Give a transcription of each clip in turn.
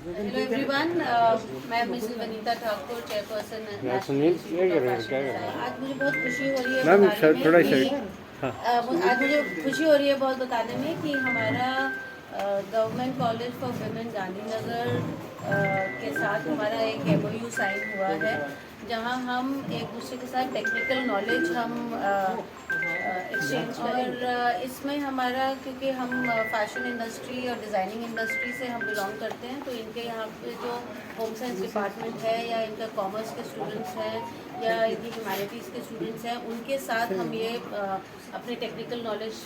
Hello everyone, मैं Mrs Vanita Thakur, chairperson. आज मुझे बहुत खुशी हो रही है बताने में कि आज मुझे खुशी हो रही है बहुत बताने में कि हमारा government college for women Gandhinagar के साथ हमारा एक MOU साइन हुआ है, जहां हम एक दूसरे के साथ टेक्निकल नॉलेज हम एक्सचेंज और इसमें हमारा, क्योंकि हम फैशन इंडस्ट्री और डिज़ाइनिंग इंडस्ट्री से हम बिलोंग करते हैं, तो इनके यहाँ पे जो होम साइंस डिपार्टमेंट है या इनका कॉमर्स के स्टूडेंट्स हैं या इनकी ह्यूमैनिटीज़ के स्टूडेंट्स हैं, उनके साथ हम ये अपने टेक्निकल नॉलेज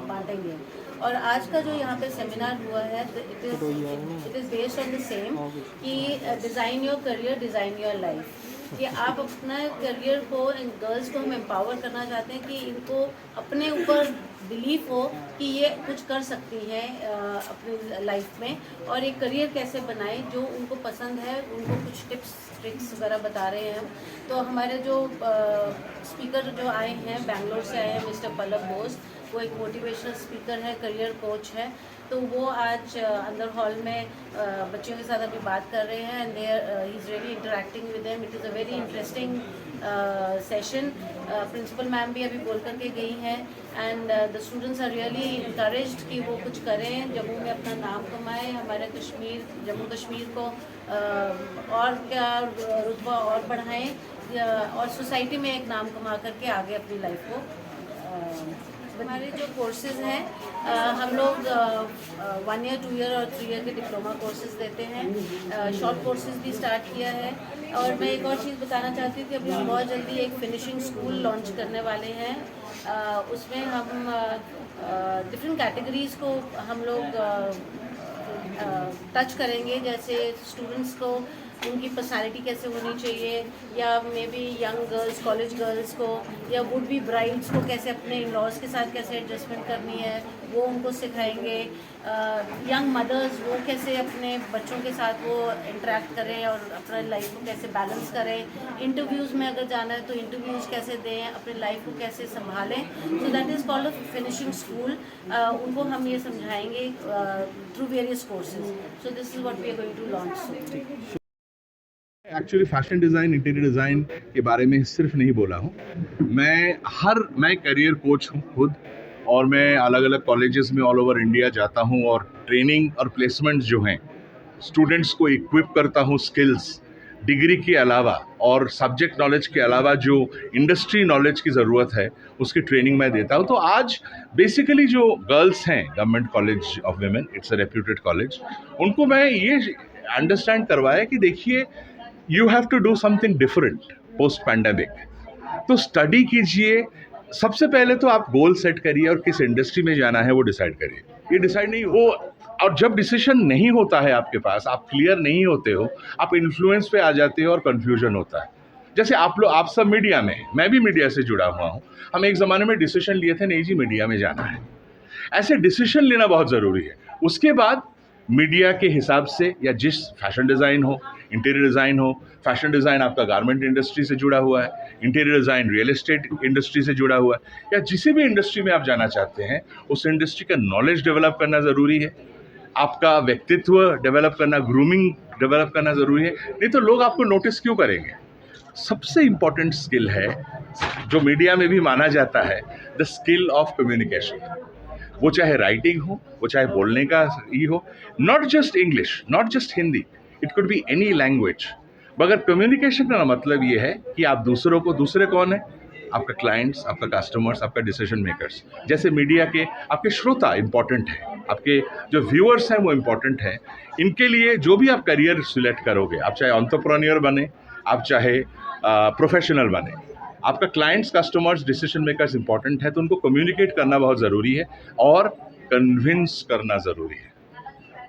बांटेंगे। और आज का जो यहाँ पे सेमिनार हुआ है, it is based on the same कि design your career, design your life, कि आप अपना करियर को, इन गर्ल्स को हम एम्पावर करना चाहते हैं कि इनको अपने ऊपर बिलीफ हो कि ये कुछ कर सकती हैं अपनी लाइफ में, और एक करियर कैसे बनाएं जो उनको पसंद है। उनको कुछ टिप्स ट्रिक्स वगैरह बता रहे हैं हम। तो हमारे जो स्पीकर जो आए हैं, बेंगलोर से आए हैं, मिस्टर पल्लव बोस, वो एक मोटिवेशनल स्पीकर है, करियर कोच है। तो वो आज अंदर हॉल में बच्चों के साथ अभी बात कर रहे हैं, and he is really interacting with them. It is a very interesting session. Principal ma'am भी अभी बोल करके गई हैं, and the students are really encouraged कि वो कुछ करें, जम्मू में अपना नाम कमाएं, हमारे कश्मीर, जम्मू कश्मीर को और क्या रुतबा और बढ़ाएं, और सोसाइटी में एक नाम कमा करके आगे अपनी लाइफ को। हमारे जो कोर्सेज़ हैं, हम लोग 1 ईयर, 2 ईयर और 3 ईयर के डिप्लोमा कोर्सेज़ देते हैं। शॉर्ट कोर्सेज़ भी स्टार्ट किया है। और मैं एक और चीज़ बताना चाहती हूँ कि अभी हम बहुत जल्दी एक फिनिशिंग स्कूल लॉन्च करने वाले हैं। उसमें हम डिफरेंट कैटेगरीज़ को हम लोग टच करेंगे, जैसे स्टूडेंट्स को उनकी पर्सनालिटी कैसे होनी चाहिए, या may be young girls, college girls को, या वुड बी ब्राइड्स को कैसे अपने इन लॉज के साथ कैसे एडजस्टमेंट करनी है, वो उनको सिखाएंगे। यंग मदर्स, वो कैसे अपने बच्चों के साथ वो इंटरेक्ट करें और अपना लाइफ को कैसे बैलेंस करें। इंटरव्यूज़ में अगर जाना है तो इंटरव्यूज़ कैसे दें, अपने लाइफ को कैसे संभालें। So that is called a finishing school. उनको हम ये समझाएंगे through various courses. So this is what we are going to launch. Actually fashion design, interior design के बारे में सिर्फ नहीं बोला हूँ। मैं करियर कोच हूँ खुद, और मैं अलग अलग कॉलेजेस में ऑल ओवर इंडिया जाता हूँ और ट्रेनिंग और प्लेसमेंट जो हैं स्टूडेंट्स को इक्विप करता हूँ स्किल्स, डिग्री के अलावा और सब्जेक्ट नॉलेज के अलावा जो इंडस्ट्री नॉलेज की ज़रूरत है उसकी ट्रेनिंग मैं देता हूँ। तो आज बेसिकली जो गर्ल्स हैं, government college of women, it's a reputed college, उनको मैं ये अंडरस्टैंड करवाया कि देखिए, you have to do something different post pandemic. तो स्टडी कीजिए। सबसे पहले तो आप गोल सेट करिए और किस इंडस्ट्री में जाना है वो डिसाइड करिए। ये डिसाइड नहीं हो, और जब डिसीजन नहीं होता है आपके पास, आप क्लियर नहीं होते हो, आप इन्फ्लुएंस पे आ जाते हो और कंफ्यूजन होता है। जैसे आप सब मीडिया में, मैं भी मीडिया से जुड़ा हुआ हूँ। हम एक ज़माने में डिसीजन लिए थे, नहीं जी मीडिया में जाना है। ऐसे डिसीजन लेना बहुत ज़रूरी है। उसके बाद मीडिया के हिसाब से, या जिस फैशन डिज़ाइन हो, इंटीरियर डिज़ाइन हो, फैशन डिज़ाइन आपका गारमेंट इंडस्ट्री से जुड़ा हुआ है, interior design real estate industry से जुड़ा हुआ है, या जिस भी इंडस्ट्री में आप जाना चाहते हैं, उस इंडस्ट्री का नॉलेज डेवलप करना ज़रूरी है। आपका व्यक्तित्व डेवलप करना, ग्रूमिंग डेवलप करना ज़रूरी है। नहीं तो लोग आपको नोटिस क्यों करेंगे। सबसे इम्पॉर्टेंट स्किल है, जो मीडिया में भी माना जाता है, द स्किल ऑफ कम्युनिकेशन। वो चाहे राइटिंग हो, वो चाहे बोलने का ही हो, not just English, not just Hindi, it could be any language. मगर कम्युनिकेशन का मतलब ये है कि आप दूसरों को, दूसरे कौन है, आपका क्लाइंट्स, आपका कस्टमर्स, आपका डिसीजन मेकर्स। जैसे मीडिया के आपके श्रोता इंपॉर्टेंट है, आपके जो व्यूअर्स हैं वो इंपॉर्टेंट है। इनके लिए जो भी आप करियर सिलेक्ट करोगे, आप चाहे एंटरप्रेन्योर बने, आप चाहे प्रोफेशनल बने, आपका clients, customers, decision makers important है। तो उनको कम्युनिकेट करना बहुत ज़रूरी है और कन्विंस करना ज़रूरी है।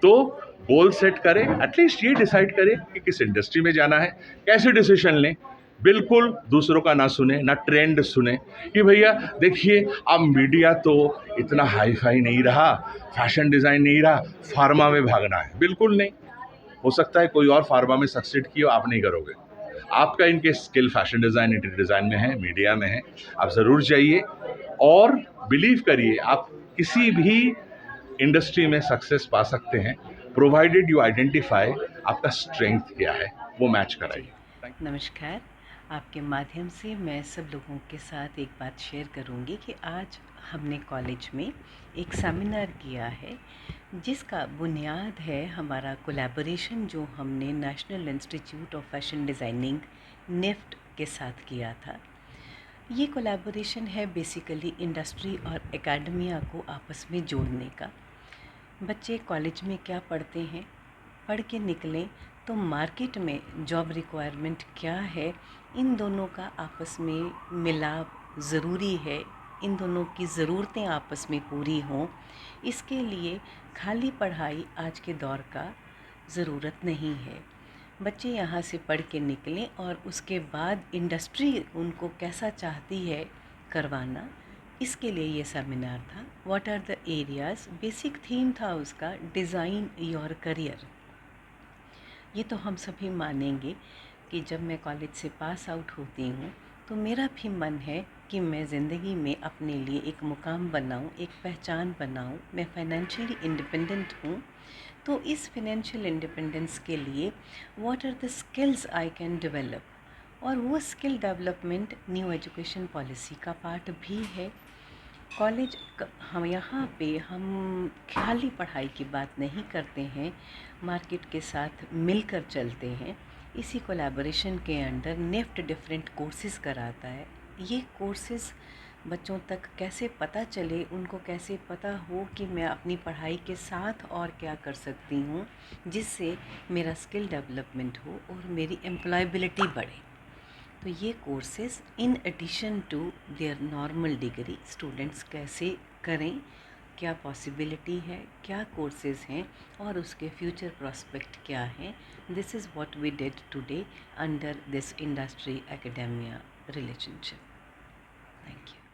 तो गोल सेट करें, एटलीस्ट ये डिसाइड करें कि किस इंडस्ट्री में जाना है, कैसे डिसीजन लें। बिल्कुल दूसरों का ना सुने, ना ट्रेंड सुने कि भैया देखिए अब मीडिया तो इतना हाई फाई नहीं रहा, फैशन डिज़ाइन नहीं रहा, फार्मा में भागना है। बिल्कुल नहीं। हो सकता है कोई और फार्मा में सक्सीड किया, आप नहीं करोगे। आपका इनके skill fashion design, interior design में है, मीडिया में है, आप ज़रूर जाइए और बिलीव करिए, आप किसी भी इंडस्ट्री में सक्सेस पा सकते हैं। प्रोवाइडेड यू आइडेंटिफाई आपका स्ट्रेंथ क्या है, वो मैच कराइए। नमस्कार। आपके माध्यम से मैं सब लोगों के साथ एक बात शेयर करूंगी कि आज हमने कॉलेज में एक सेमिनार किया है जिसका बुनियाद है हमारा कोलैबोरेशन जो हमने national institute of fashion designing NIFT के साथ किया था। ये कोलैबोरेशन है बेसिकली इंडस्ट्री और एकेडमिया को आपस में जोड़ने का। बच्चे कॉलेज में क्या पढ़ते हैं, पढ़ के निकलें तो मार्केट में जॉब रिक्वायरमेंट क्या है, इन दोनों का आपस में मिलाप ज़रूरी है। इन दोनों की ज़रूरतें आपस में पूरी हों, इसके लिए खाली पढ़ाई आज के दौर का ज़रूरत नहीं है। बच्चे यहाँ से पढ़ के निकलें और उसके बाद इंडस्ट्री उनको कैसा चाहती है करवाना, इसके लिए ये सेमिनार था। What are the areas, basic theme था उसका डिज़ाइन योर करियर। ये तो हम सभी मानेंगे कि जब मैं कॉलेज से पास आउट होती हूँ तो मेरा भी मन है कि मैं ज़िंदगी में अपने लिए एक मुकाम बनाऊँ, एक पहचान बनाऊँ। मैं फाइनेंशियली इंडिपेंडेंट हूँ, तो इस फाइनेंशियल इंडिपेंडेंस के लिए what are the skills I can develop, और वो skill development new education policy का पार्ट भी है। कॉलेज हम यहाँ पे हम खाली पढ़ाई की बात नहीं करते हैं, मार्केट के साथ मिलकर चलते हैं। इसी कोलैबोरेशन के अंडर निफ्ट डिफरेंट कोर्सेज़ कराता है। ये कोर्सेज़ बच्चों तक कैसे पता चले, उनको कैसे पता हो कि मैं अपनी पढ़ाई के साथ और क्या कर सकती हूँ जिससे मेरा स्किल डेवलपमेंट हो और मेरी एम्प्लॉयबिलिटी बढ़े। तो ये courses in addition to their normal degree students कैसे करें, क्या पॉसिबिलिटी है, क्या कोर्सेज़ हैं और उसके फ्यूचर प्रॉस्पेक्ट क्या हैं। This is what we did today under this industry academia relationship. Thank you.